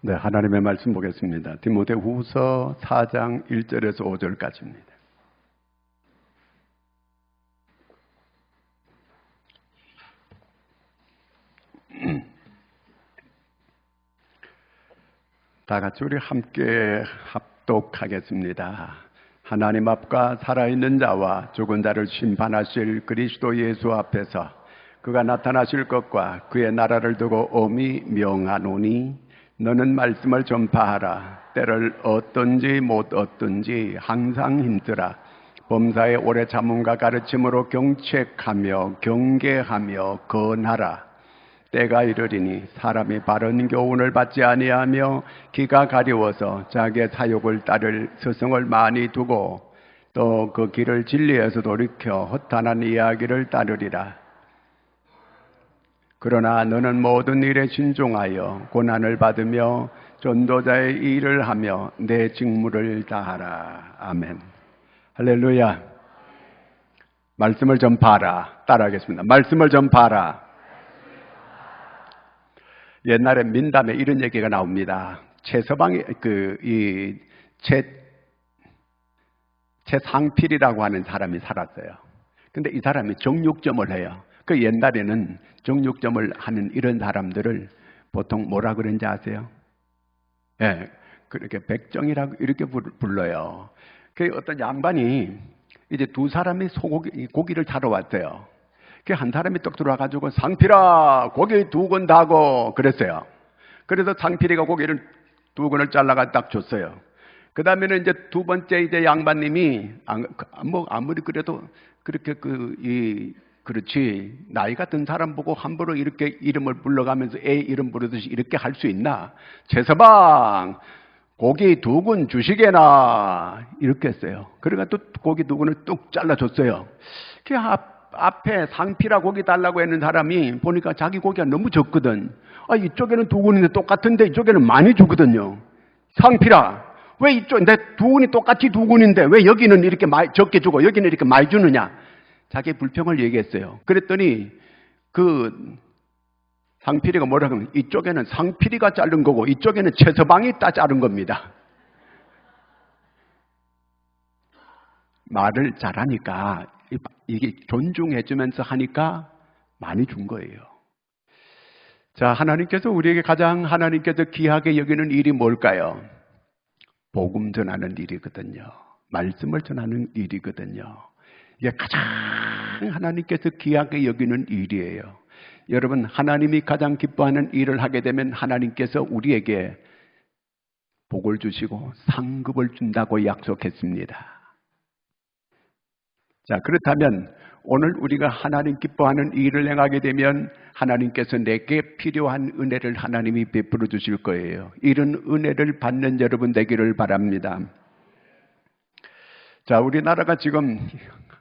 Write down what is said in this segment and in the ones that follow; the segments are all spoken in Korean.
네, 하나님의 말씀 보겠습니다. 디모데후서 4장 1절에서 5절까지입니다. 다 같이 우리 함께 합독하겠습니다. 하나님 앞과 살아있는 자와 죽은 자를 심판하실 그리스도 예수 앞에서 그가 나타나실 것과 그의 나라를 두고 엄히 명하노니 너는 말씀을 전파하라. 때를 얻든지 못 얻든지 항상 힘쓰라. 범사에 오래 참음과 가르침으로 경책하며 경계하며 건하라. 때가 이르리니 사람이 바른 교훈을 받지 아니하며 귀가 가려워서 자기의 사욕을 따를 스승을 많이 두고 또 그 길을 진리에서 돌이켜 허탄한 이야기를 따르리라. 그러나 너는 모든 일에 신중하여 고난을 받으며 전도자의 일을 하며 내 직무를 다하라. 아멘. 할렐루야. 말씀을 전파하라. 따라하겠습니다. 말씀을 전파하라. 옛날에 민담에 이런 얘기가 나옵니다. 최서방이 최상필이라고 하는 사람이 살았어요. 근데 이 사람이 정육점을 해요. 그 옛날에는 정육점을 하는 이런 사람들을 보통 뭐라 그런지 아세요? 예, 그렇게 백정이라고 이렇게 불러요. 그 어떤 양반이 이제 두 사람이 고기를 사러 왔어요. 그 한 사람이 떡 들어와가지고 상필아 고기 2근 다고 그랬어요. 그래서 상필이가 고기를 2근을 잘라가 딱 줬어요. 그 다음에는 이제 두 번째 이제 양반님이 아무리 그래도 그렇게 그렇지 나이가 든 사람 보고 함부로 이렇게 이름을 불러가면서 애 이름 부르듯이 이렇게 할 수 있나? 최서방 고기 2근 주시게나 이렇게 했어요. 그러니까 또 고기 2근을 뚝 잘라줬어요. 그 앞에 상필아 고기 달라고 했는 사람이 보니까 자기 고기가 너무 적거든. 이쪽에는 2근인데 똑같은데 이쪽에는 많이 주거든요. 상필아 왜 이쪽 내 2근이 똑같이 2근인데 왜 여기는 이렇게 적게 주고 여기는 이렇게 많이 주느냐? 자기 불평을 얘기했어요. 그랬더니 그 상필이가 뭐라고 하면 이쪽에는 상필이가 자른 거고 이쪽에는 최서방이 자른 겁니다. 말을 잘하니까 이게 존중해주면서 하니까 많이 준 거예요. 자, 하나님께서 우리에게 하나님께서 귀하게 여기는 일이 뭘까요? 복음 전하는 일이거든요. 말씀을 전하는 일이거든요. 이게 가장 하나님께서 귀하게 여기는 일이에요. 여러분, 하나님이 가장 기뻐하는 일을 하게 되면 하나님께서 우리에게 복을 주시고 상급을 준다고 약속했습니다. 자, 그렇다면 오늘 우리가 하나님 기뻐하는 일을 행하게 되면 하나님께서 내게 필요한 은혜를 하나님이 베풀어 주실 거예요. 이런 은혜를 받는 여러분 되기를 바랍니다. 자, 우리나라가 지금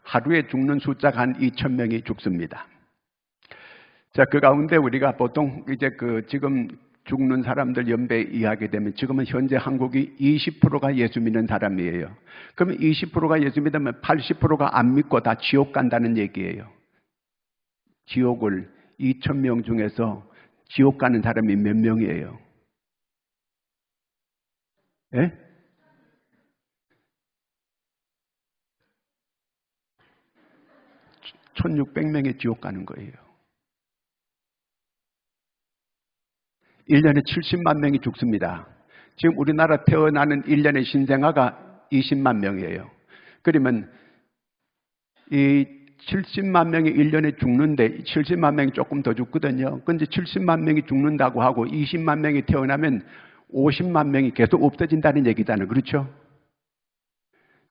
하루에 죽는 숫자가 한 2,000명이 죽습니다. 자, 그 가운데 우리가 보통 이제 지금 죽는 사람들 연배 이해하게 되면 지금은 현재 한국이 20%가 예수 믿는 사람이에요. 그러면 20%가 예수 믿으면 80%가 안 믿고 다 지옥 간다는 얘기예요. 지옥을 2,000명 중에서 지옥 가는 사람이 몇 명이에요? 예? 1,600명이 지옥 가는 거예요. 1년에 70만 명이 죽습니다. 지금 우리나라 태어나는 1년의 신생아가 20만 명이에요. 그러면 이 70만 명이 1년에 죽는데 70만 명이 조금 더 죽거든요. 근데 70만 명이 죽는다고 하고 20만 명이 태어나면 50만 명이 계속 없어진다는 얘기잖아요. 그렇죠?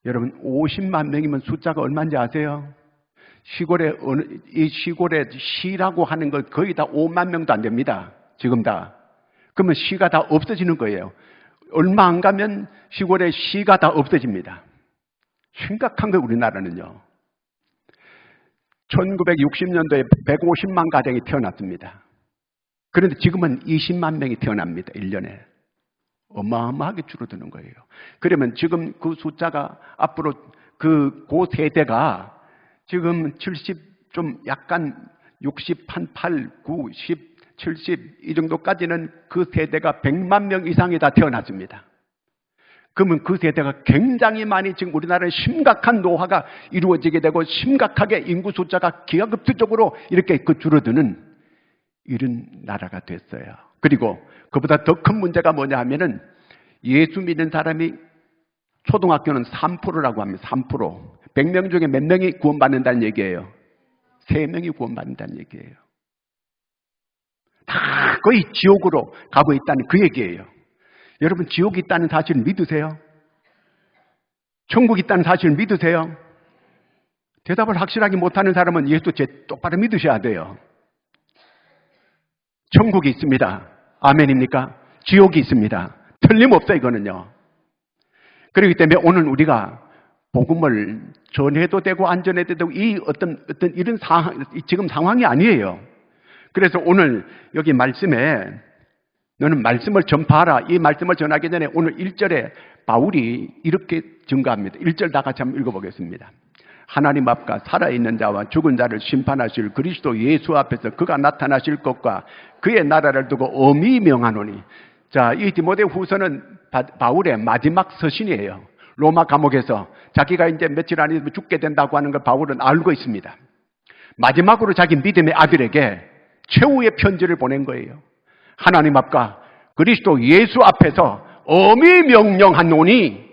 여러분 50만 명이면 숫자가 얼마인지 아세요? 이 시골에 시라고 하는 거 거의 다 5만 명도 안 됩니다. 지금 다. 그러면 시가 다 없어지는 거예요. 얼마 안 가면 시골에 시가 다 없어집니다. 심각한 거예요, 우리나라는요. 1960년도에 150만 가정이 태어났습니다. 그런데 지금은 20만 명이 태어납니다. 1년에. 어마어마하게 줄어드는 거예요. 그러면 지금 그 숫자가 앞으로 그 세대가 지금 70, 좀 약간 60, 한 8, 9, 10, 70 이 정도까지는 그 세대가 100만 명 이상이 다 태어났습니다. 그러면 그 세대가 굉장히 많이 지금 우리나라에 심각한 노화가 이루어지게 되고 심각하게 인구 숫자가 기하급수적으로 이렇게 줄어드는 이런 나라가 됐어요. 그리고 그보다 더 큰 문제가 뭐냐 하면은 예수 믿는 사람이 초등학교는 3%라고 합니다. 3%. 100명 중에 몇 명이 구원받는다는 얘기예요? 3명이 구원받는다는 얘기예요. 다 거의 지옥으로 가고 있다는 그 얘기예요. 여러분, 지옥이 있다는 사실을 믿으세요? 천국이 있다는 사실을 믿으세요? 대답을 확실하게 못하는 사람은 예수 똑바로 믿으셔야 돼요. 천국이 있습니다. 아멘입니까? 지옥이 있습니다. 틀림없어요, 이거는요. 그렇기 때문에 오늘 우리가 복음을 전해도 되고 안 전해도 되고 이 어떤 이런 상황, 지금 상황이 아니에요. 그래서 오늘 여기 말씀에 너는 말씀을 전파하라. 이 말씀을 전하기 전에 오늘 1절에 바울이 이렇게 증거합니다. 1절 다 같이 한번 읽어보겠습니다. 하나님 앞과 살아있는 자와 죽은 자를 심판하실 그리스도 예수 앞에서 그가 나타나실 것과 그의 나라를 두고 엄히 명하노니. 자, 이 디모데 후서는 바울의 마지막 서신이에요. 로마 감옥에서 자기가 이제 며칠 안에 죽게 된다고 하는 걸 바울은 알고 있습니다. 마지막으로 자기 믿음의 아들에게 최후의 편지를 보낸 거예요. 하나님 앞과 그리스도 예수 앞에서 엄히 명령하노니,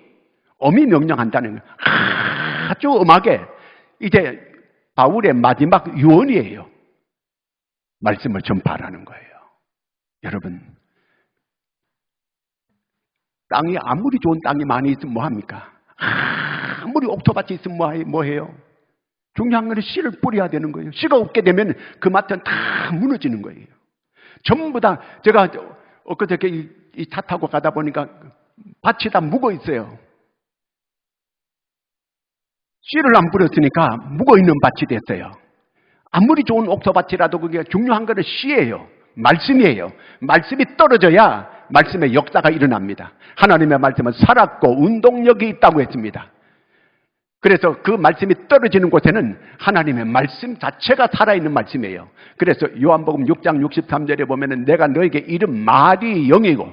엄히 명령한다는 거예요. 아주 엄하게 이제 바울의 마지막 유언이에요. 말씀을 전파하라는 거예요. 여러분, 땅이 아무리 좋은 땅이 많이 있으면 뭐합니까? 아무리 옥토밭이 있으면 뭐해요? 중요한 건 씨를 뿌려야 되는 거예요. 씨가 없게 되면 그 밭은 다 무너지는 거예요. 전부 다 제가 엊그저께 이 차 타고 가다 보니까 밭이 다 묵어 있어요. 씨를 안 뿌렸으니까 묵어 있는 밭이 됐어요. 아무리 좋은 옥토밭이라도 그게 중요한 거는 씨예요. 말씀이에요. 말씀이 떨어져야 말씀의 역사가 일어납니다. 하나님의 말씀은 살았고 운동력이 있다고 했습니다. 그래서 그 말씀이 떨어지는 곳에는 하나님의 말씀 자체가 살아있는 말씀이에요. 그래서 요한복음 6장 63절에 보면은 내가 너에게 이른 말이 영이고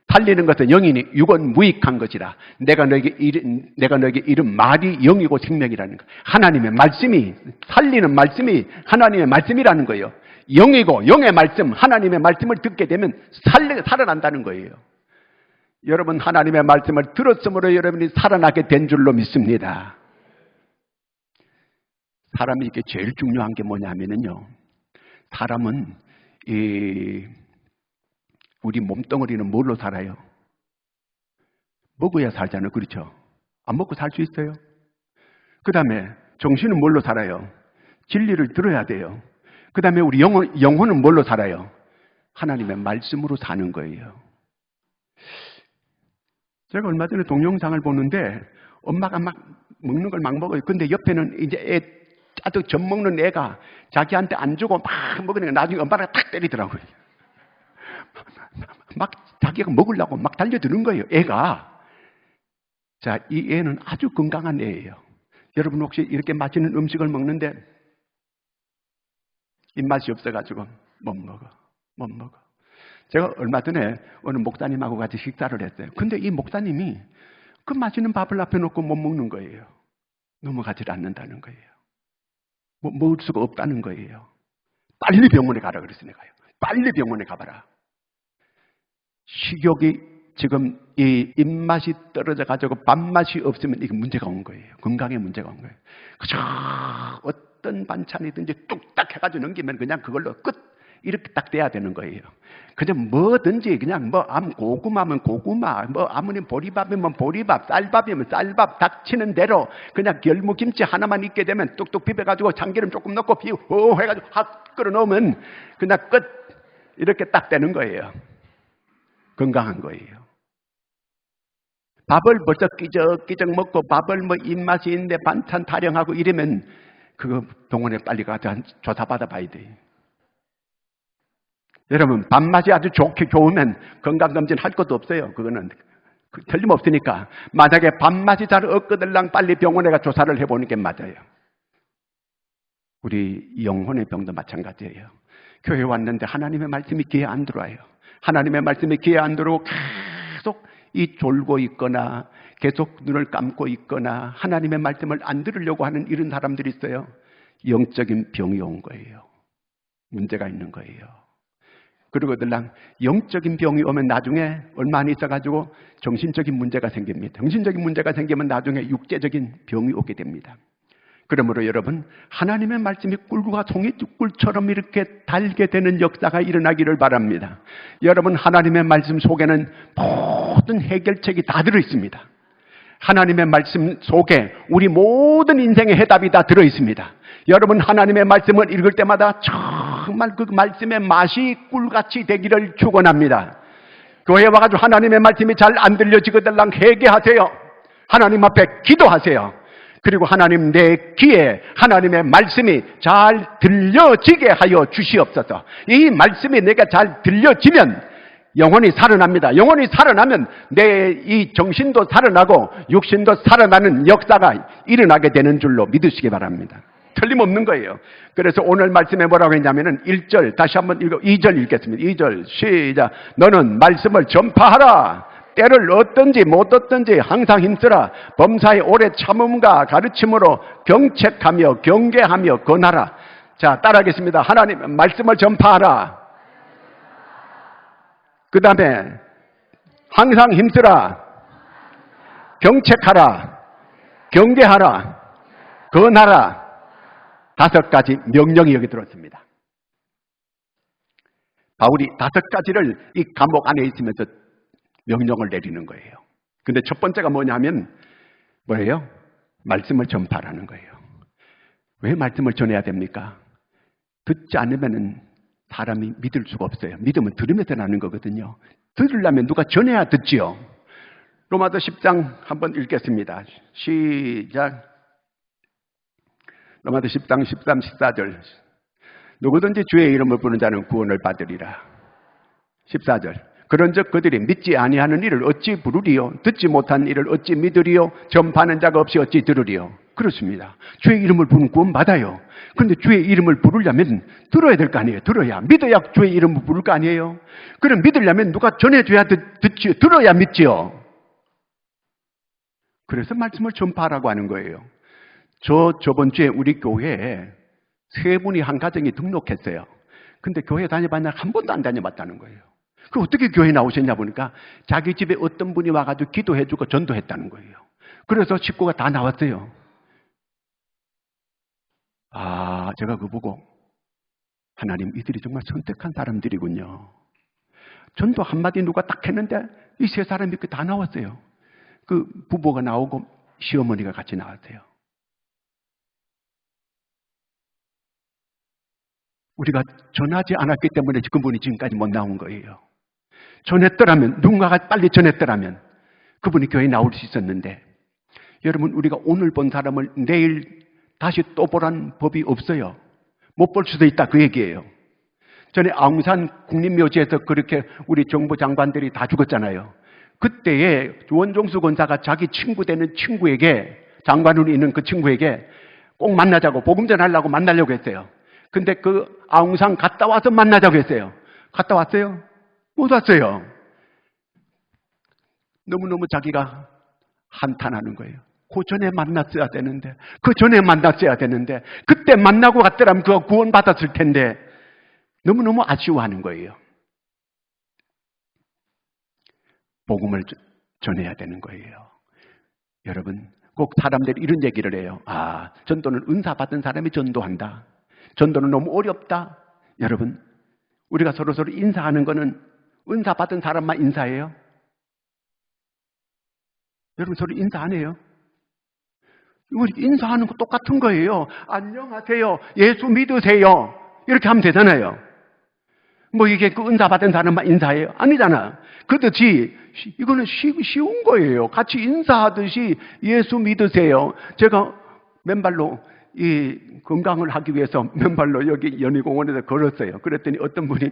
살리는 것은 영이니 육은 무익한 것이라. 내가 너에게 이른 말이 영이고 생명이라는 거. 하나님의 말씀이, 살리는 말씀이 하나님의 말씀이라는 거예요. 영이고 영의 말씀, 하나님의 말씀을 듣게 되면 살아난다는 거예요. 여러분, 하나님의 말씀을 들었으므로 여러분이 살아나게 된 줄로 믿습니다. 사람이 이게 제일 중요한 게 뭐냐면요, 사람은 우리 몸뚱어리는 뭘로 살아요? 먹어야 살잖아요. 그렇죠? 안 먹고 살 수 있어요? 그 다음에 정신은 뭘로 살아요? 진리를 들어야 돼요. 그 다음에 우리 영혼은 뭘로 살아요? 하나님의 말씀으로 사는 거예요. 제가 얼마 전에 동영상을 보는데 엄마가 막 먹는 걸 막 먹어요. 근데 옆에는 이제 아주 젖 먹는 애가 자기한테 안 주고 막 먹으니까 나중에 엄마가 탁 때리더라고요. 막 자기가 먹으려고 막 달려드는 거예요, 애가. 자, 이 애는 아주 건강한 애예요. 여러분 혹시 이렇게 맛있는 음식을 먹는데 입맛이 없어가지고 못 먹어. 제가 얼마 전에 어느 목사님하고 같이 식사를 했어요. 근데 이 목사님이 그 맛있는 밥을 앞에 놓고 못 먹는 거예요. 넘어가질 않는다는 거예요. 먹을 수가 없다는 거예요. 빨리 병원에 가라 그랬어요. 내가요. 빨리 병원에 가봐라. 식욕이 지금 이 입맛이 떨어져가지고 밥맛이 없으면 이게 문제가 온 거예요. 건강에 문제가 온 거예요. 그저 어떤 반찬이든지 뚝딱 해가지고 넘기면 그냥 그걸로 끝. 이렇게 딱 돼야 되는 거예요. 그냥 뭐든지 그냥 고구마면 고구마, 아무리 보리밥이면 보리밥, 쌀밥이면 쌀밥, 닥치는 대로 그냥 열무김치 하나만 있게 되면 뚝뚝 비벼가지고 참기름 조금 넣고 해가지고 확 끓여 놓으면 그냥 끝. 이렇게 딱 되는 거예요. 건강한 거예요. 밥을 벌써 끼적끼적 먹고 밥을 입맛이 있는데 반찬 타령하고 이러면 그거 병원에 빨리 가서 조사받아 봐야 돼요. 여러분, 밥맛이 아주 좋으면 건강검진 할 것도 없어요. 그거는 틀림없으니까. 만약에 밥맛이 잘 없거들랑 빨리 병원에 가 조사를 해보는 게 맞아요. 우리 영혼의 병도 마찬가지예요. 교회 왔는데 하나님의 말씀이 귀에 안 들어와요. 하나님의 말씀이 귀에 안 들어오고 계속 이 졸고 있거나 계속 눈을 감고 있거나 하나님의 말씀을 안 들으려고 하는 이런 사람들이 있어요. 영적인 병이 온 거예요. 문제가 있는 거예요. 그리고 들랑 영적인 병이 오면 나중에 얼마 안 있어가지고 정신적인 문제가 생깁니다. 정신적인 문제가 생기면 나중에 육체적인 병이 오게 됩니다. 그러므로 여러분, 하나님의 말씀이 꿀과 송이꿀처럼 이렇게 달게 되는 역사가 일어나기를 바랍니다. 여러분, 하나님의 말씀 속에는 모든 해결책이 다 들어있습니다. 하나님의 말씀 속에 우리 모든 인생의 해답이 다 들어있습니다. 여러분, 하나님의 말씀을 읽을 때마다 정말 그 말씀의 맛이 꿀같이 되기를 축원합니다. 교회 와가지고 하나님의 말씀이 잘 안 들려지거든 회개하세요. 하나님 앞에 기도하세요. 그리고 하나님, 내 귀에 하나님의 말씀이 잘 들려지게 하여 주시옵소서. 이 말씀이 내가 잘 들려지면 영혼이 살아납니다. 영혼이 살아나면 내 이 정신도 살아나고 육신도 살아나는 역사가 일어나게 되는 줄로 믿으시기 바랍니다. 틀림없는 거예요. 그래서 오늘 말씀에 뭐라고 했냐면은 1절 다시 한번 2절 읽겠습니다. 2절 시작. 너는 말씀을 전파하라. 때를 얻든지 못 얻든지 항상 힘쓰라. 범사의 오래 참음과 가르침으로 경책하며 경계하며 권하라. 자, 따라하겠습니다. 하나님 말씀을 전파하라. 그 다음에 항상 힘쓰라. 경책하라. 경계하라. 권하라. 5가지 명령이 여기 들어있습니다. 바울이 5가지를 이 감옥 안에 있으면서 명령을 내리는 거예요. 근데 첫 번째가 뭐냐면 뭐예요? 말씀을 전파하라는 거예요. 왜 말씀을 전해야 됩니까? 듣지 않으면 사람이 믿을 수가 없어요. 믿으면 들으면서 나는 거거든요. 들으려면 누가 전해야 듣지요. 로마서 10장 한번 읽겠습니다. 시작. 로마서 10장 13, 14절. 누구든지 주의 이름을 부르는 자는 구원을 받으리라. 14절. 그런즉 그들이 믿지 아니하는 이를 어찌 부르리요? 듣지 못한 이를 어찌 믿으리요? 전파하는 자가 없이 어찌 들으리요? 그렇습니다. 주의 이름을 부르면 구원 받아요. 그런데 주의 이름을 부르려면 들어야 될 거 아니에요. 들어야. 믿어야 주의 이름을 부를 거 아니에요. 그럼 믿으려면 누가 전해줘야 듣지요. 들어야 믿지요. 그래서 말씀을 전파하라고 하는 거예요. 저번 주에 우리 교회에 3분이 한 가정이 등록했어요. 근데 교회 다녀봤냐? 한 번도 안 다녀봤다는 거예요. 그 어떻게 교회 나오셨냐 보니까 자기 집에 어떤 분이 와가지고 기도해주고 전도했다는 거예요. 그래서 식구가 다 나왔어요. 아, 제가 그거 보고 하나님, 이들이 정말 선택한 사람들이군요. 전도 한마디 누가 딱 했는데 이 3사람이 이렇게 다 나왔어요. 그 부부가 나오고 시어머니가 같이 나왔어요. 우리가 전하지 않았기 때문에 그분이 지금까지 못 나온 거예요. 전했더라면, 누군가가 빨리 전했더라면 그분이 교회에 나올 수 있었는데, 여러분, 우리가 오늘 본 사람을 내일 다시 또 보란 법이 없어요. 못 볼 수도 있다, 그 얘기예요. 전에 아웅산 국립묘지에서 그렇게 우리 정부 장관들이 다 죽었잖아요. 그때에 원종수 권사가 자기 친구 되는 친구에게, 장관으로 있는 그 친구에게 꼭 만나자고, 복음 전하려고 만나려고 했어요. 근데 그 아웅산 갔다 와서 만나자고 했어요. 갔다 왔어요? 못 왔어요. 너무너무 자기가 한탄하는 거예요. 그 전에 만났어야 되는데, 그 전에 만났어야 되는데, 그때 만나고 갔더라면 그거 구원받았을 텐데, 너무너무 아쉬워하는 거예요. 복음을 전해야 되는 거예요. 여러분, 꼭 사람들이 이런 얘기를 해요. 아, 전도는 은사 받은 사람이 전도한다. 전도는 너무 어렵다. 여러분, 우리가 서로 인사하는 거는 은사 받은 사람만 인사해요? 여러분, 서로 인사 안 해요? 우리 인사하는 거 똑같은 거예요. 안녕하세요. 예수 믿으세요. 이렇게 하면 되잖아요. 뭐 이게 그 은사 받은 사람만 인사해요? 아니잖아. 그렇듯이 이거는 쉬운 거예요. 같이 인사하듯이 예수 믿으세요. 제가 맨발로 이 건강을 하기 위해서 맨발로 여기 연희공원에서 걸었어요. 그랬더니 어떤 분이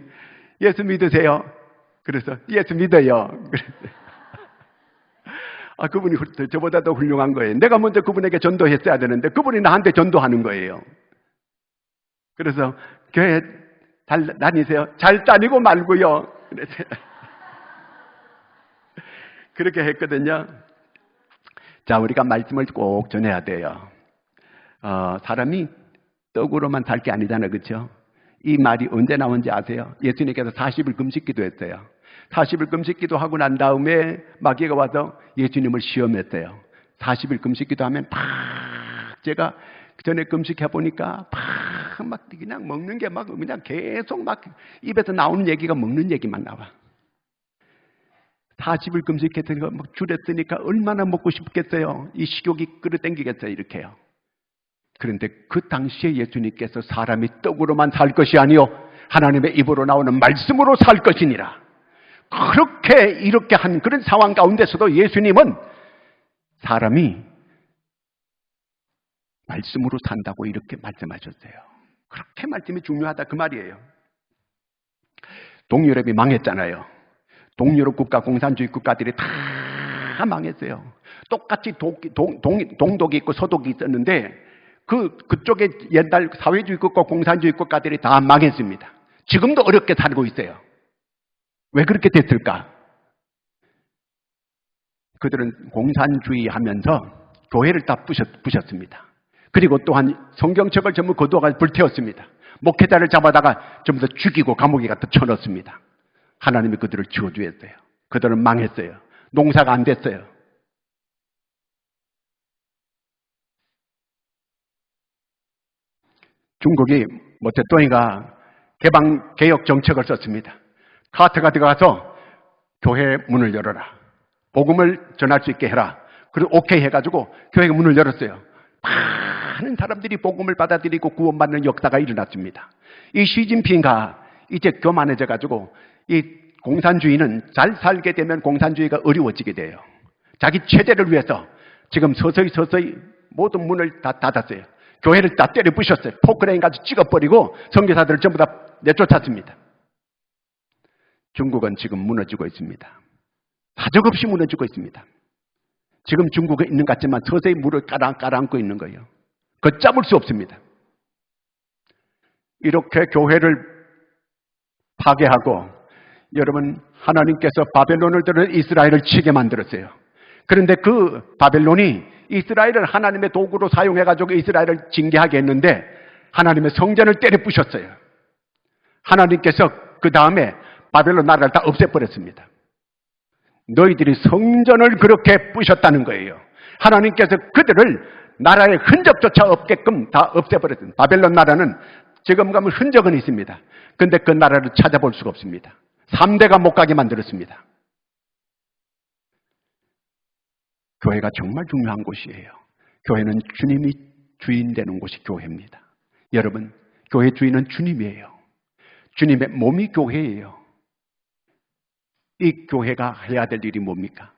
예수 믿으세요? 그래서 예수 믿어요. 아, 그분이 저보다 더 훌륭한 거예요. 내가 먼저 그분에게 전도했어야 되는데 그분이 나한테 전도하는 거예요. 그래서 교회 잘 다니세요? 잘 다니고 말고요. 그랬어요. 그렇게 했거든요. 자, 우리가 말씀을 꼭 전해야 돼요. 사람이 떡으로만 살 게 아니잖아요. 그렇죠? 이 말이 언제 나온지 아세요? 예수님께서 40일 금식기도 했어요. 40일 금식기도 하고 난 다음에 마귀가 와서 예수님을 시험했어요. 40일 금식기도 하면 제가 전에 금식해 보니까 막 그냥 먹는 게 막 그냥 계속 막 입에서 나오는 얘기가 먹는 얘기만 나와. 40일 금식했으니까 막 줄였으니까 얼마나 먹고 싶겠어요. 이 식욕이 끌어당기겠어요. 이렇게요. 그런데 그 당시에 예수님께서 사람이 떡으로만 살 것이 아니요 하나님의 입으로 나오는 말씀으로 살 것이니라. 그렇게 이렇게 한 그런 상황 가운데서도 예수님은 사람이 말씀으로 산다고 이렇게 말씀하셨어요. 그렇게 말씀이 중요하다 그 말이에요. 동유럽이 망했잖아요. 동유럽 국가, 공산주의 국가들이 다 망했어요. 똑같이 동독이 있고 서독이 있었는데 그쪽에 옛날 사회주의 국가, 공산주의 국가들이 다 망했습니다. 지금도 어렵게 살고 있어요. 왜 그렇게 됐을까? 그들은 공산주의 하면서 교회를 다 부셨습니다. 그리고 또한 성경책을 전부 거두어가 불태웠습니다. 목회자를 잡아다가 전부 다 죽이고 감옥에 갖다 쳐넣습니다. 하나님이 그들을 저주했어요. 그들은 망했어요. 농사가 안 됐어요. 중국이 모태똥이가 개혁 정책을 썼습니다. 카트가 들어가서 교회 문을 열어라. 복음을 전할 수 있게 해라. 그리고 오케이 해가지고 교회 문을 열었어요. 많은 사람들이 복음을 받아들이고 구원받는 역사가 일어났습니다. 이 시진핑가 이제 교만해져가지고 이 공산주의는 잘 살게 되면 공산주의가 어려워지게 돼요. 자기 체제를 위해서 지금 서서히 모든 문을 다 닫았어요. 교회를 다 때려 부셨어요. 포크레인 가지고 찍어버리고 선교사들을 전부 다 내쫓았습니다. 중국은 지금 무너지고 있습니다. 사정없이 무너지고 있습니다. 지금 중국에 있는 것 같지만 서서히 물을 깔아앉고 있는 거예요. 걷잡을 수 없습니다. 이렇게 교회를 파괴하고 여러분 하나님께서 바벨론을 들어 이스라엘을 치게 만들었어요. 그런데 그 바벨론이 이스라엘을 하나님의 도구로 사용해가지고 이스라엘을 징계하게 했는데 하나님의 성전을 때려 부셨어요. 하나님께서 그 다음에 바벨론 나라를 다 없애버렸습니다. 너희들이 성전을 그렇게 부셨다는 거예요. 하나님께서 그들을 나라의 흔적조차 없게끔 다 없애버렸습니다. 바벨론 나라는 지금 가면 흔적은 있습니다. 그런데 그 나라를 찾아볼 수가 없습니다. 3대가 못 가게 만들었습니다. 교회가 정말 중요한 곳이에요. 교회는 주님이 주인 되는 곳이 교회입니다. 여러분, 교회 주인은 주님이에요. 주님의 몸이 교회예요. 이 교회가 해야 될 일이 뭡니까?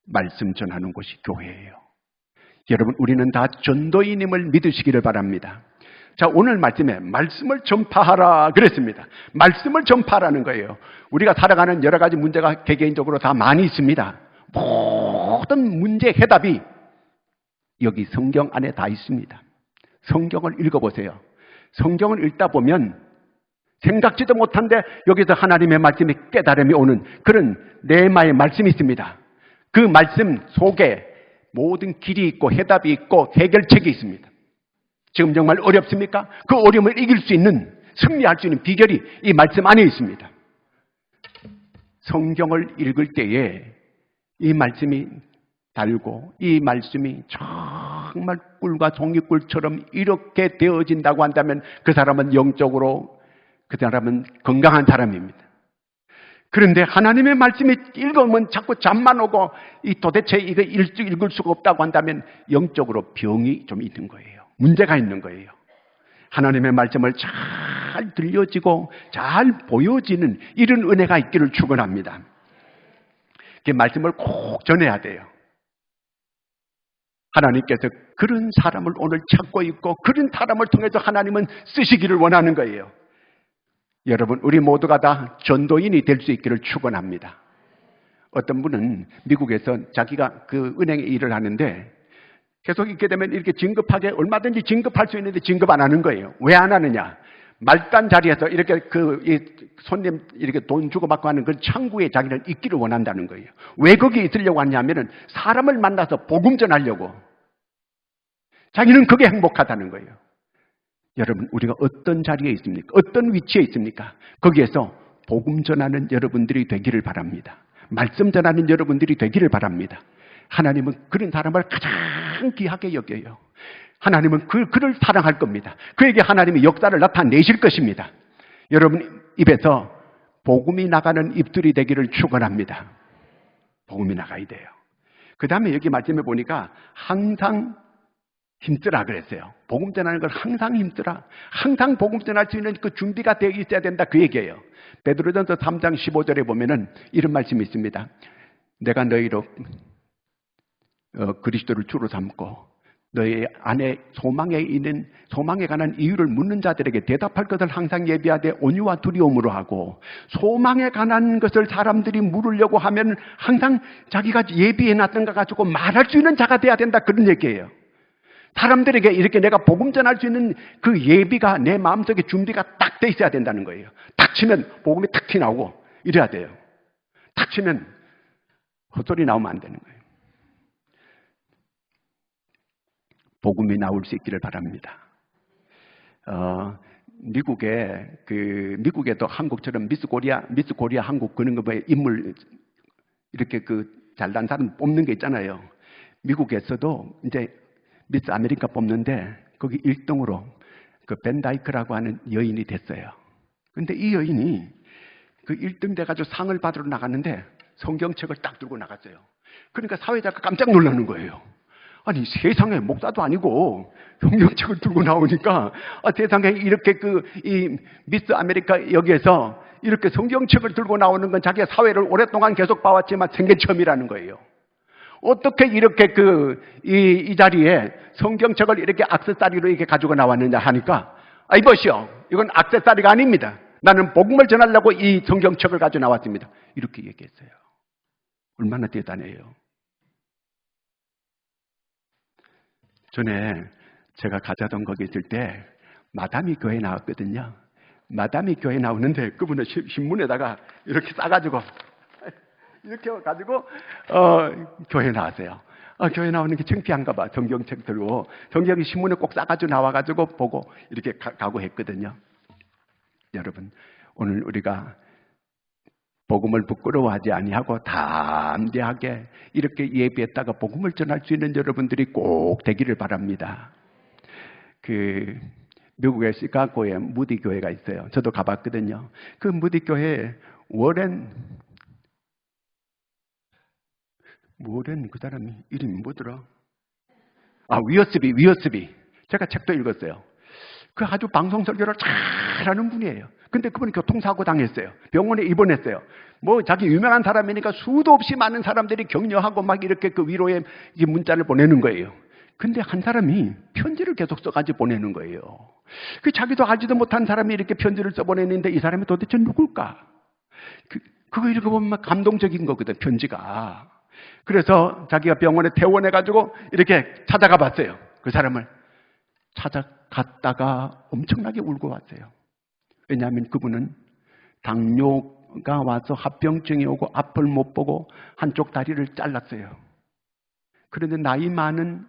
말씀 전하는 곳이 교회예요. 여러분, 우리는 다 전도인임을 믿으시기를 바랍니다. 자, 오늘 말씀에 말씀을 전파하라 그랬습니다. 말씀을 전파하라는 거예요. 우리가 살아가는 여러 가지 문제가 개개인적으로 다 많이 있습니다. 모든 문제 해답이 여기 성경 안에 다 있습니다. 성경을 읽어보세요. 성경을 읽다 보면 생각지도 못한데 여기서 하나님의 말씀이 깨달음이 오는 그런 레마의 말씀이 있습니다. 그 말씀 속에 모든 길이 있고 해답이 있고 해결책이 있습니다. 지금 정말 어렵습니까? 그 어려움을 이길 수 있는, 승리할 수 있는 비결이 이 말씀 안에 있습니다. 성경을 읽을 때에 이 말씀이 달고 이 말씀이 정말 꿀과 종이꿀처럼 이렇게 되어진다고 한다면 그 사람은 영적으로 그 사람은 건강한 사람입니다. 그런데 하나님의 말씀이 읽으면 자꾸 잠만 오고 이 도대체 이거 읽을 수가 없다고 한다면 영적으로 병이 좀 있는 거예요. 문제가 있는 거예요. 하나님의 말씀을 잘 들려지고 잘 보여지는 이런 은혜가 있기를 축원합니다. 그 말씀을 꼭 전해야 돼요. 하나님께서 그런 사람을 오늘 찾고 있고 그런 사람을 통해서 하나님은 쓰시기를 원하는 거예요. 여러분, 우리 모두가 다 전도인이 될 수 있기를 축원합니다. 어떤 분은 미국에서 자기가 그 은행에 일을 하는데 계속 있게 되면 이렇게 진급하게 얼마든지 진급할 수 있는데 진급 안 하는 거예요. 왜 안 하느냐? 말단 자리에서 이렇게 이 손님 이렇게 돈 주고받고 하는 그 천국에 자기는 있기를 원한다는 거예요. 왜 거기에 있으려고 하냐면은 사람을 만나서 복음 전하려고. 자기는 그게 행복하다는 거예요. 여러분, 우리가 어떤 자리에 있습니까? 어떤 위치에 있습니까? 거기에서 복음 전하는 여러분들이 되기를 바랍니다. 말씀 전하는 여러분들이 되기를 바랍니다. 하나님은 그런 사람을 가장 귀하게 여겨요. 하나님은 그를 사랑할 겁니다. 그에게 하나님이 역사를 나타내실 것입니다. 여러분 입에서 복음이 나가는 입술이 되기를 축원합니다. 복음이 나가야 돼요. 그 다음에 여기 말씀해 보니까 항상 힘쓰라 그랬어요. 복음 전하는 걸 항상 힘쓰라. 항상 복음 전할 수 있는 그 준비가 되어 있어야 된다 그 얘기예요. 베드로전서 3장 15절에 보면은 이런 말씀이 있습니다. 내가 너희로 그리스도를 주로 삼고 너희 안에 소망에 관한 이유를 묻는 자들에게 대답할 것을 항상 예비하되 온유와 두려움으로 하고, 소망에 관한 것을 사람들이 물으려고 하면 항상 자기가 예비해 놨던 거 가지고 말할 수 있는 자가 돼야 된다 그런 얘기예요. 사람들에게 이렇게 내가 복음 전할 수 있는 그 예비가 내 마음속에 준비가 딱 돼 있어야 된다는 거예요. 딱 치면 복음이 탁 튀어나오고 이래야 돼요. 탁 치면 헛소리 나오면 안 되는 거예요. 복음이 나올 수 있기를 바랍니다. 미국에도 한국처럼 미스 코리아 한국 그런 거에 인물 이렇게 잘난 사람 뽑는 게 있잖아요. 미국에서도 이제 미스 아메리카 뽑는데 거기 1등으로 그 벤다이크라고 하는 여인이 됐어요. 근데 이 여인이 그 1등 돼가지고 상을 받으러 나갔는데 성경책을 딱 들고 나갔어요. 그러니까 사회자가 깜짝 놀라는 거예요. 아니 세상에 목사도 아니고 성경책을 들고 나오니까 세상에 이렇게 이 미스 아메리카 여기에서 이렇게 성경책을 들고 나오는 건 자기가 사회를 오랫동안 계속 봐왔지만 생애 처음이라는 거예요. 어떻게 이렇게 이 자리에 성경책을 이렇게 액세서리로 이렇게 가지고 나왔느냐 하니까 이보시오, 이건 액세서리가 아닙니다. 나는 복음을 전하려고 이 성경책을 가지고 나왔습니다. 이렇게 얘기했어요. 얼마나 대단해요. 전에 제가 가자동 거기 있을 때 마담이 교회 나왔거든요. 마담이 교회 나오는데 그분은 신문에다가 이렇게 싸가지고 이렇게 가지고 교회 나왔어요. 교회 나오는 게 창피한가 봐. 성경책 들고 성경이 신문에 꼭 싸가지고 나와가지고 보고 이렇게 가고 했거든요. 여러분, 오늘 우리가 복음을 부끄러워하지 아니하고 담대하게 이렇게 예배했다가 복음을 전할 수 있는 여러분들이 꼭 되기를 바랍니다. 미국의 시카고에 무디 교회가 있어요. 저도 가봤거든요. 그 무디 교회에 워렌 그 사람이 이름이 뭐더라? 위어스비. 제가 책도 읽었어요. 그 아주 방송 설교를 잘하는 분이에요. 근데 그분이 교통사고 당했어요. 병원에 입원했어요. 자기 유명한 사람이니까 수도 없이 많은 사람들이 격려하고 막 이렇게 그 위로의 문자를 보내는 거예요. 근데 한 사람이 편지를 계속 써가지고 보내는 거예요. 자기도 알지도 못한 사람이 이렇게 편지를 써보내는데 이 사람이 도대체 누굴까? 그거 읽어보면 감동적인 거거든, 편지가. 그래서 자기가 병원에 퇴원해가지고 이렇게 찾아가 봤어요. 그 사람을 찾아갔다가 엄청나게 울고 왔어요. 왜냐하면 그분은 당뇨가 와서 합병증이 오고 앞을 못 보고 한쪽 다리를 잘랐어요. 그런데 나이 많은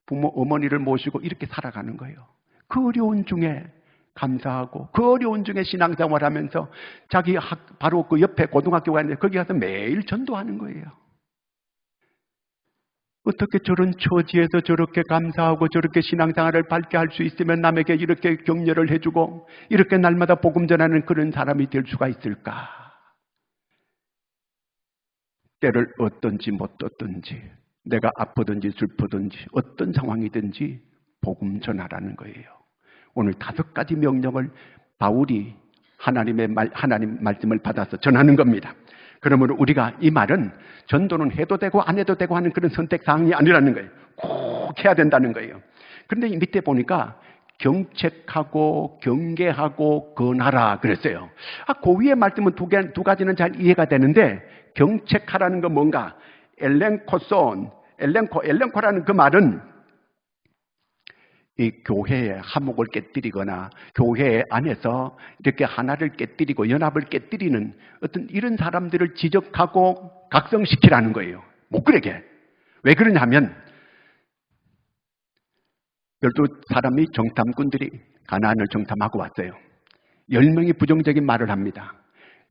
부모, 어머니를 모시고 이렇게 살아가는 거예요. 그 어려운 중에 감사하고 그 어려운 중에 신앙생활하면서 자기 바로 그 옆에 고등학교가 있는데 거기 가서 매일 전도하는 거예요. 어떻게 저런 처지에서 저렇게 감사하고 저렇게 신앙생활을 밝게 할 수 있으면 남에게 이렇게 격려를 해주고 이렇게 날마다 복음 전하는 그런 사람이 될 수가 있을까? 때를 어떤지 못 떴든지 내가 아프든지 슬프든지 어떤 상황이든지 복음 전하라는 거예요. 오늘 5가지 명령을 바울이 하나님 말씀을 받아서 전하는 겁니다. 그러면 우리가 이 말은 전도는 해도 되고 안 해도 되고 하는 그런 선택사항이 아니라는 거예요. 꼭 해야 된다는 거예요. 그런데 이 밑에 보니까 경책하고 경계하고 권하라 그랬어요. 그 위의 말씀은 두 가지는 잘 이해가 되는데 경책하라는 건 뭔가? 엘렌코라는 그 말은 이 교회의 화목을 깨뜨리거나 교회 안에서 이렇게 하나를 깨뜨리고 연합을 깨뜨리는 어떤 이런 사람들을 지적하고 각성시키라는 거예요. 못 그러게. 왜 그러냐면 12사람이 정탐꾼들이 가나안을 정탐하고 왔어요. 10명이 부정적인 말을 합니다.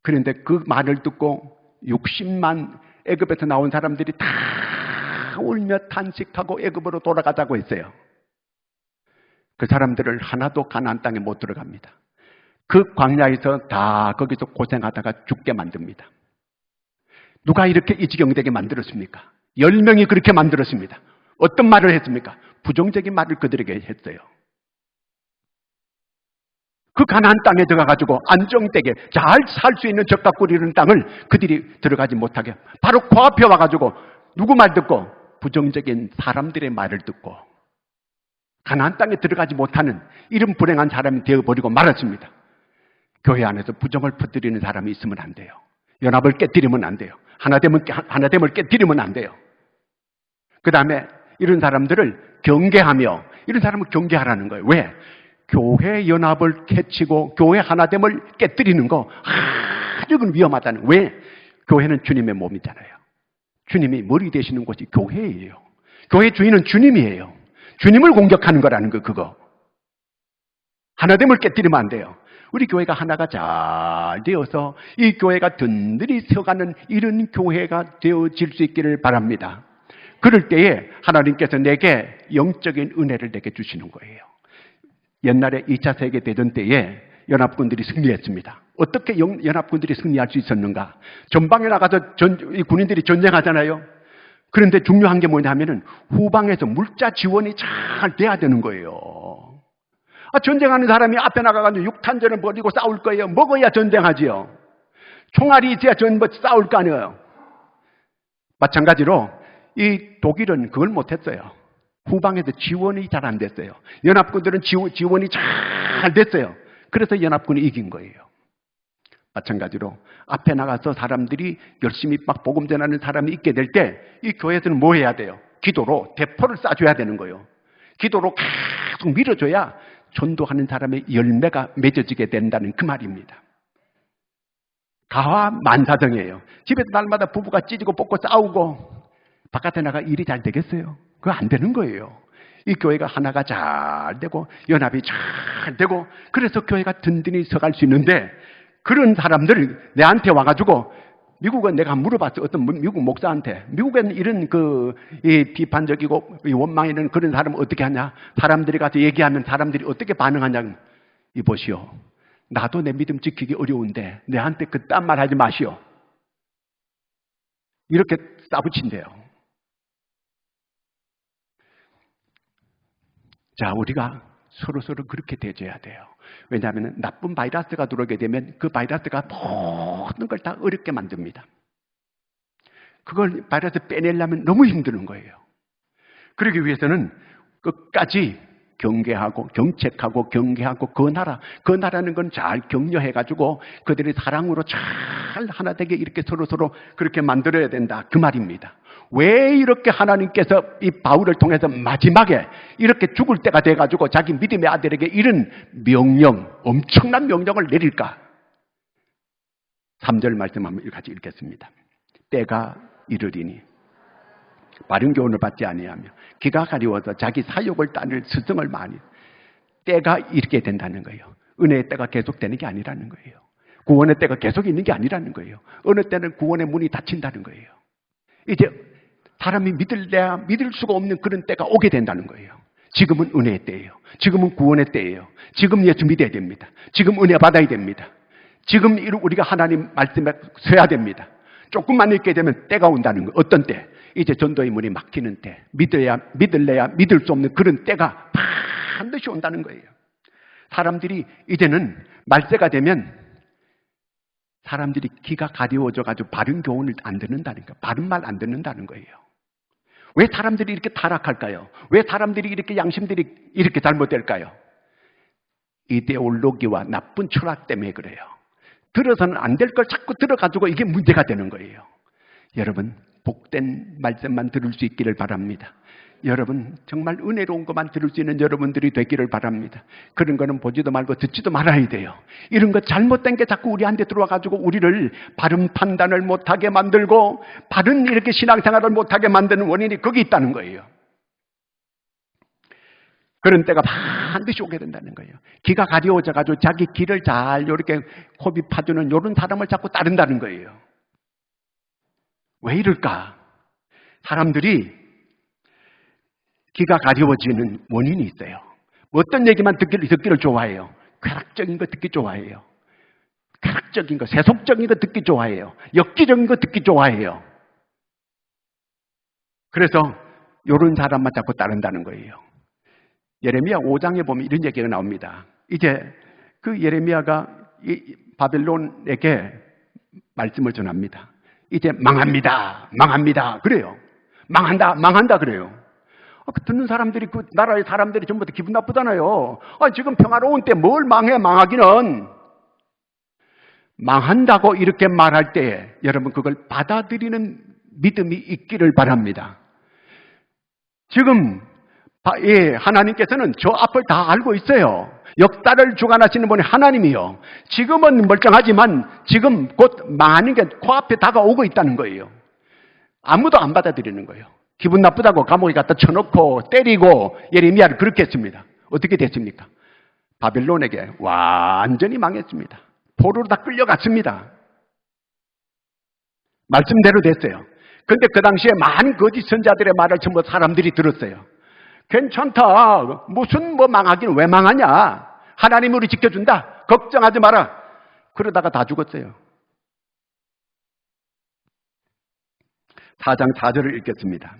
그런데 그 말을 듣고 60만 애굽에서 나온 사람들이 다 울며 탄식하고 애굽으로 돌아가자고 했어요. 그 사람들을 하나도 가나안 땅에 못 들어갑니다. 그 광야에서 다 거기서 고생하다가 죽게 만듭니다. 누가 이렇게 이 지경 되게 만들었습니까? 10명이 그렇게 만들었습니다. 어떤 말을 했습니까? 부정적인 말을 그들에게 했어요. 그 가나안 땅에 들어가가지고 안정되게 잘 살 수 있는 젖과 꿀 이루는 땅을 그들이 들어가지 못하게 바로 코앞에 와가지고 누구 말 듣고 부정적인 사람들의 말을 듣고 가나안 땅에 들어가지 못하는 이런 불행한 사람이 되어버리고 말았습니다. 교회 안에서 부정을 퍼뜨리는 사람이 있으면 안 돼요. 연합을 깨뜨리면 안 돼요. 하나됨을 깨뜨리면 안 돼요. 그 다음에 이런 사람들을 경계하며 이런 사람을 경계하라는 거예요. 왜? 교회 연합을 해치고 교회 하나됨을 깨뜨리는 거 아주 위험하다는 거예요. 왜? 교회는 주님의 몸이잖아요. 주님이 머리 되시는 곳이 교회예요. 교회 주인은 주님이에요. 주님을 공격하는 거라는 거 그거. 하나됨을 깨뜨리면 안 돼요. 우리 교회가 하나가 잘 되어서 이 교회가 든든히 서가는 이런 교회가 되어질 수 있기를 바랍니다. 그럴 때에 하나님께서 내게 영적인 은혜를 내게 주시는 거예요. 옛날에 2차 세계대전 때에 연합군들이 승리했습니다. 어떻게 연합군들이 승리할 수 있었는가? 전방에 나가서 이 군인들이 전쟁하잖아요. 그런데 중요한 게 뭐냐면은 후방에서 물자 지원이 잘 돼야 되는 거예요. 전쟁하는 사람이 앞에 나가가지고 육탄전을 벌이고 싸울 거예요. 먹어야 전쟁하지요. 총알이 있어야 싸울 거 아니에요. 마찬가지로 이 독일은 그걸 못했어요. 후방에서 지원이 잘 안 됐어요. 연합군들은 지원이 잘 됐어요. 그래서 연합군이 이긴 거예요. 마찬가지로 앞에 나가서 사람들이 열심히 막 복음 전하는 사람이 있게 될 때 이 교회에서는 뭐 해야 돼요? 기도로 대포를 쏴줘야 되는 거예요. 기도로 계속 밀어줘야 전도하는 사람의 열매가 맺어지게 된다는 그 말입니다. 가화 만사정이에요. 집에서 날마다 부부가 찢고 뽑고 싸우고 바깥에 나가 일이 잘 되겠어요? 그거 안 되는 거예요. 이 교회가 하나가 잘 되고 연합이 잘 되고 그래서 교회가 든든히 서갈 수 있는데 그런 사람들 내한테 와가지고 미국은 내가 물어봤어. 어떤 미국 목사한테. 미국에는 이런 비판적이고 원망 있는 그런 사람은 어떻게 하냐? 사람들이 가서 얘기하면 사람들이 어떻게 반응하냐? 이보시오. 나도 내 믿음 지키기 어려운데 내한테 그딴 말 하지 마시오. 이렇게 싸붙인대요. 자, 우리가 서로 그렇게 대줘야 돼요. 왜냐하면 나쁜 바이러스가 들어오게 되면 그 바이러스가 모든 걸 다 어렵게 만듭니다. 그걸 바이러스 빼내려면 너무 힘드는 거예요. 그러기 위해서는 끝까지 경계하고 경책하고 경계하고 그 나라는 건 잘 격려해가지고 그들의 사랑으로 잘 하나 되게 이렇게 서로 그렇게 만들어야 된다. 그 말입니다. 왜 이렇게 하나님께서 이 바울을 통해서 마지막에 이렇게 죽을 때가 돼가지고 자기 믿음의 아들에게 이런 명령, 엄청난 명령을 내릴까? 3절 말씀 한번 같이 읽겠습니다. 때가 이르리니 바른 교훈을 받지 아니하며 기가 가리워서 자기 사욕을 따를 스승을 많이 때가 이렇게 된다는 거예요. 은혜의 때가 계속되는 게 아니라는 거예요. 구원의 때가 계속 있는 게 아니라는 거예요. 어느 때는 구원의 문이 닫힌다는 거예요. 이제 사람이 믿을래야 믿을 수가 없는 그런 때가 오게 된다는 거예요. 지금은 은혜의 때예요. 지금은 구원의 때예요. 지금 예수 믿어야 됩니다. 지금 은혜 받아야 됩니다. 지금 우리가 하나님 말씀에 서야 됩니다. 조금만 있게 되면 때가 온다는 거예요. 어떤 때? 이제 전도의 문이 막히는 때. 믿을래야 믿을 수 없는 그런 때가 반드시 온다는 거예요. 사람들이 이제는 말세가 되면 사람들이 기가 가려워져가지고 바른 교훈을 안 듣는다는 거예요. 바른 말 안 듣는다는 거예요. 왜 사람들이 이렇게 타락할까요? 왜 사람들이 이렇게 양심들이 이렇게 잘못될까요? 이데올로기와 나쁜 철학 때문에 그래요. 들어서는 안 될 걸 자꾸 들어가지고 이게 문제가 되는 거예요. 여러분, 복된 말씀만 들을 수 있기를 바랍니다. 여러분 정말 은혜로운 것만 들을 수 있는 여러분들이 되기를 바랍니다. 그런 거는 보지도 말고 듣지도 말아야 돼요. 이런 거 잘못된 게 자꾸 우리한테 들어와가지고 우리를 바른 판단을 못하게 만들고 바른 이렇게 신앙생활을 못하게 만드는 원인이 거기 있다는 거예요. 그런 때가 반드시 오게 된다는 거예요. 기가 가려워져가지고 자기 길을 잘 이렇게 호흡하주는 이런 사람을 자꾸 따른다는 거예요. 왜 이럴까? 사람들이 기가 가려워지는 원인이 있어요. 어떤 얘기만 듣기를 좋아해요. 쾌락적인 거 듣기 좋아해요. 쾌락적인 거, 세속적인 거 듣기 좋아해요. 엽기적인 거 듣기 좋아해요. 그래서 이런 사람만 자꾸 따른다는 거예요. 예레미야 5장에 보면 이런 얘기가 나옵니다. 이제 그 예레미야가 이 바벨론에게 말씀을 전합니다. 이제 망합니다. 망합니다. 그래요. 망한다. 망한다. 그래요. 듣는 사람들이, 그 나라의 사람들이 전부 다 기분 나쁘잖아요. 지금 평화로운 때 뭘 망해, 망하기는. 망한다고 이렇게 말할 때 여러분 그걸 받아들이는 믿음이 있기를 바랍니다. 지금 하나님께서는 저 앞을 다 알고 있어요. 역사를 주관하시는 분이 하나님이요. 지금은 멀쩡하지만 지금 곧 망하는 게 코앞에 다가오고 있다는 거예요. 아무도 안 받아들이는 거예요. 기분 나쁘다고 감옥에 갖다 쳐놓고 때리고 예레미야를 그렇게 했습니다. 어떻게 됐습니까? 바벨론에게 완전히 망했습니다. 포로로 다 끌려갔습니다. 말씀대로 됐어요. 그런데 그 당시에 많은 거짓 선자들의 말을 전부 사람들이 들었어요. 괜찮다. 무슨 망하기는 왜 망하냐. 하나님 우리 지켜준다. 걱정하지 마라. 그러다가 다 죽었어요. 4장 4절을 읽겠습니다.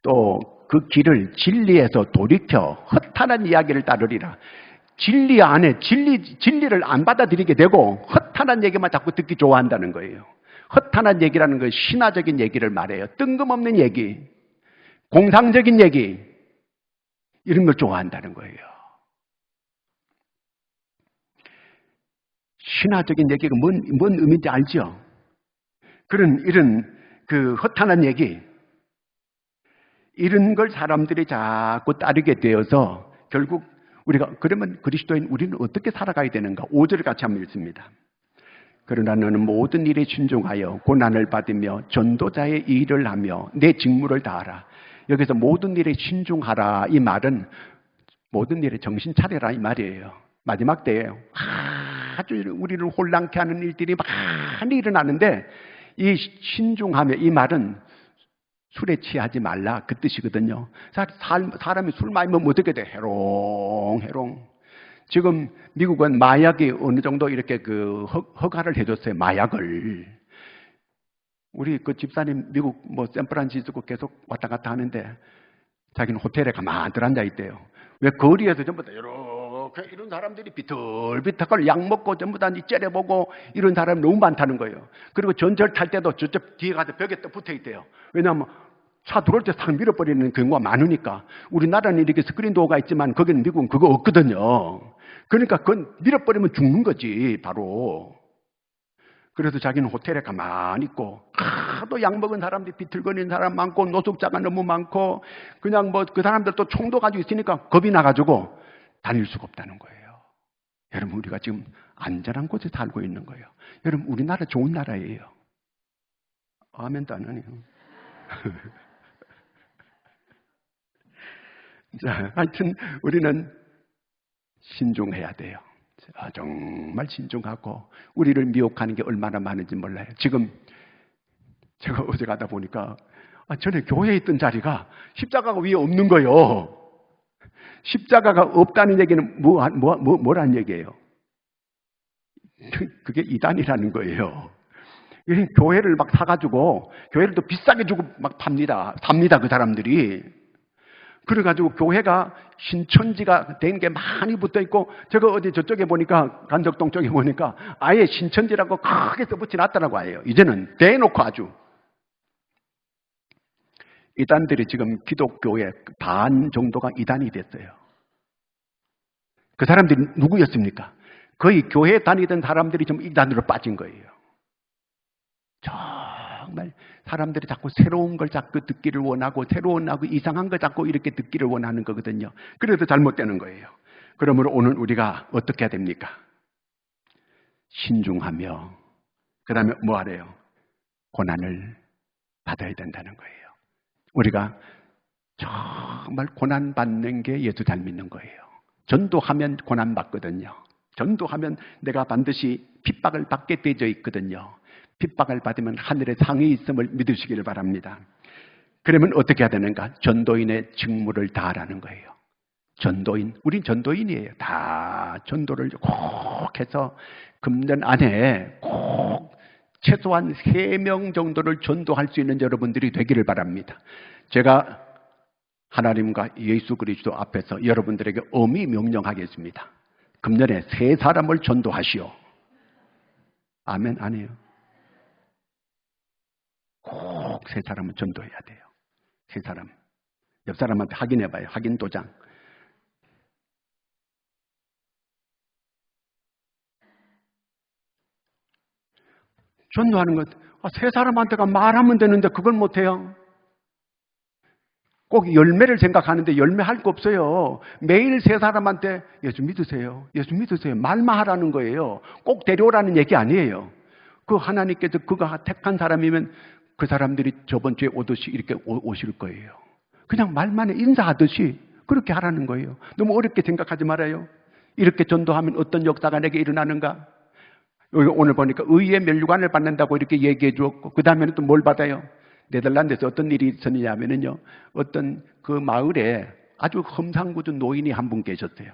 또 그 길을 진리에서 돌이켜 허탄한 이야기를 따르리라. 진리 안에 진리를 안 받아들이게 되고 허탄한 얘기만 자꾸 듣기 좋아한다는 거예요. 허탄한 얘기라는 건 신화적인 얘기를 말해요. 뜬금없는 얘기, 공상적인 얘기, 이런 걸 좋아한다는 거예요. 신화적인 얘기가 뭔 의미인지 알죠? 이런 그 허탄한 얘기, 이런 걸 사람들이 자꾸 따르게 되어서 결국 우리가, 그러면 그리스도인 우리는 어떻게 살아가야 되는가? 5절을 같이 한번 읽습니다. 그러나 너는 모든 일에 순종하여 고난을 받으며 전도자의 일을 하며 내 직무를 다하라. 여기서 모든 일에 순종하라, 이 말은 모든 일에 정신 차려라 이 말이에요. 마지막 때에 아주 우리를 혼란케 하는 일들이 많이 일어나는데, 이 신중하며 이 말은 술에 취하지 말라 그 뜻이거든요. 사람이 술 많이 먹으면 어떻게 돼? 해롱해롱. 지금 미국은 마약이 어느 정도 이렇게 허가를 해줬어요. 마약을. 우리 그 집사님 미국 샌프란시스코 계속 왔다 갔다 하는데 자기는 호텔에 가만히 들어앉아 있대요. 왜 거리에서 전부 다 이렇게 이런 사람들이 비틀비틀 약 먹고 전부 다 째려보고 이런 사람이 너무 많다는 거예요. 그리고 전철 탈 때도 저쪽 뒤에 가서 벽에 또 붙어 있대요. 왜냐하면 차 들어올 때 싹 밀어버리는 경우가 많으니까. 우리나라는 이렇게 스크린 도어가 있지만 거기는 미국은 그거 없거든요. 그러니까 그건 밀어버리면 죽는 거지 바로. 그래서 자기는 호텔에 가만히 있고 하도 약 먹은 사람들이 비틀거리는 사람 많고 노숙자가 너무 많고 그냥 그 사람들 또 총도 가지고 있으니까 겁이 나가지고 다닐 수가 없다는 거예요. 여러분 우리가 지금 안전한 곳에 살고 있는 거예요. 여러분 우리나라 좋은 나라예요. 아멘도 안 하네요. 자, 하여튼 우리는 신중해야 돼요. 정말 신중하고 우리를 미혹하는 게 얼마나 많은지 몰라요. 지금 제가 어제 가다 보니까 전에 교회에 있던 자리가 십자가가 위에 없는 거예요. 십자가가 없다는 얘기는 뭐라는 얘기예요? 그게 이단이라는 거예요. 교회를 막 사가지고 교회를 또 비싸게 주고 막 삽니다 그 사람들이. 그래가지고 교회가 신천지가 된 게 많이 붙어 있고, 제가 어디 저쪽에 보니까 간석동 쪽에 보니까 아예 신천지라고 크게 써붙여 놨더라고 해요. 이제는 대놓고 아주. 이단들이 지금 기독교의 반 정도가 이단이 됐어요. 그 사람들이 누구였습니까? 거의 교회 다니던 사람들이 좀 이단으로 빠진 거예요. 정말 정말 사람들이 자꾸 새로운 걸 자꾸 듣기를 원하고 새로운 하고 이상한 거 자꾸 이렇게 듣기를 원하는 거거든요. 그래도 잘못되는 거예요. 그러므로 오늘 우리가 어떻게 해야 됩니까? 신중하며 그 다음에 뭐 하래요? 고난을 받아야 된다는 거예요. 우리가 정말 고난받는 게 예수 잘 믿는 거예요. 전도하면 고난받거든요. 전도하면 내가 반드시 핍박을 받게 되어 있거든요. 핍박을 받으면 하늘의 상이 있음을 믿으시기를 바랍니다. 그러면 어떻게 해야 되는가? 전도인의 직무를 다하라는 거예요. 전도인, 우린 전도인이에요. 다 전도를 꼭 해서 금년 안에 꼭 최소한 3명 정도를 전도할 수 있는 여러분들이 되기를 바랍니다. 제가 하나님과 예수 그리스도 앞에서 여러분들에게 엄히 명령하겠습니다. 금년에 3사람을 전도하시오. 아멘 안 해요? 꼭 3사람은 전도해야 돼요. 3사람. 옆 사람한테 확인해봐요. 확인 도장. 전도하는 것, 3사람한테가 말하면 되는데 그걸 못해요. 꼭 열매를 생각하는데 열매할 거 없어요. 매일 3사람한테 예수 믿으세요. 예수 믿으세요. 말만 하라는 거예요. 꼭 데려오라는 얘기 아니에요. 그 하나님께서 그가 택한 사람이면 그 사람들이 저번 주에 오듯이 이렇게 오실 거예요. 그냥 말만 해 인사하듯이 그렇게 하라는 거예요. 너무 어렵게 생각하지 말아요. 이렇게 전도하면 어떤 역사가 내게 일어나는가? 오늘 보니까 의의 면류관을 받는다고 이렇게 얘기해 주었고 그 다음에는 또 뭘 받아요? 네덜란드에서 어떤 일이 있었느냐면요, 어떤 그 마을에 아주 험상궂은 노인이 한 분 계셨어요.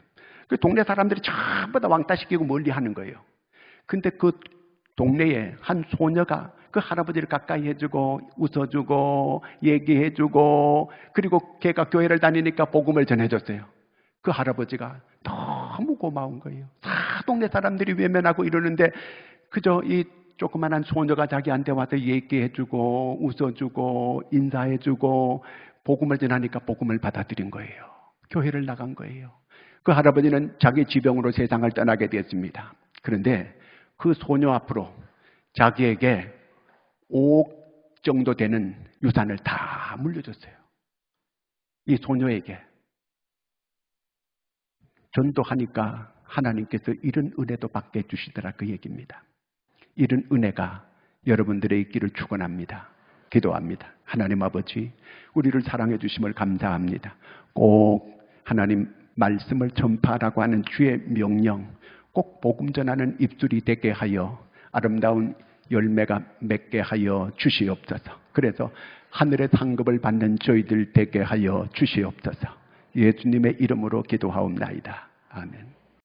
그 동네 사람들이 전부 다 왕따시키고 멀리 하는 거예요. 근데 그 동네에 한 소녀가 그 할아버지를 가까이 해주고 웃어주고 얘기해주고 그리고 걔가 교회를 다니니까 복음을 전해줬어요. 그 할아버지가 너무 고마운 거예요. 다 동네 사람들이 외면하고 이러는데 그저 이 조그만한 소녀가 자기한테 와서 얘기해주고 웃어주고 인사해주고 복음을 전하니까 복음을 받아들인 거예요. 교회를 나간 거예요. 그 할아버지는 자기 지병으로 세상을 떠나게 됐습니다. 그런데 그 소녀 앞으로 자기에게 5억 정도 되는 유산을 다 물려줬어요. 이 소녀에게. 전도하니까 하나님께서 이런 은혜도 받게 해주시더라 그 얘기입니다. 이런 은혜가 여러분들의 있기를 축원합니다. 기도합니다. 하나님 아버지, 우리를 사랑해 주심을 감사합니다. 꼭 하나님 말씀을 전파하라고 하는 주의 명령, 꼭 복음 전하는 입술이 되게 하여 아름다운 열매가 맺게 하여 주시옵소서. 그래서 하늘의 상급을 받는 저희들 되게 하여 주시옵소서. 예수님의 이름으로 기도하옵나이다. 아멘.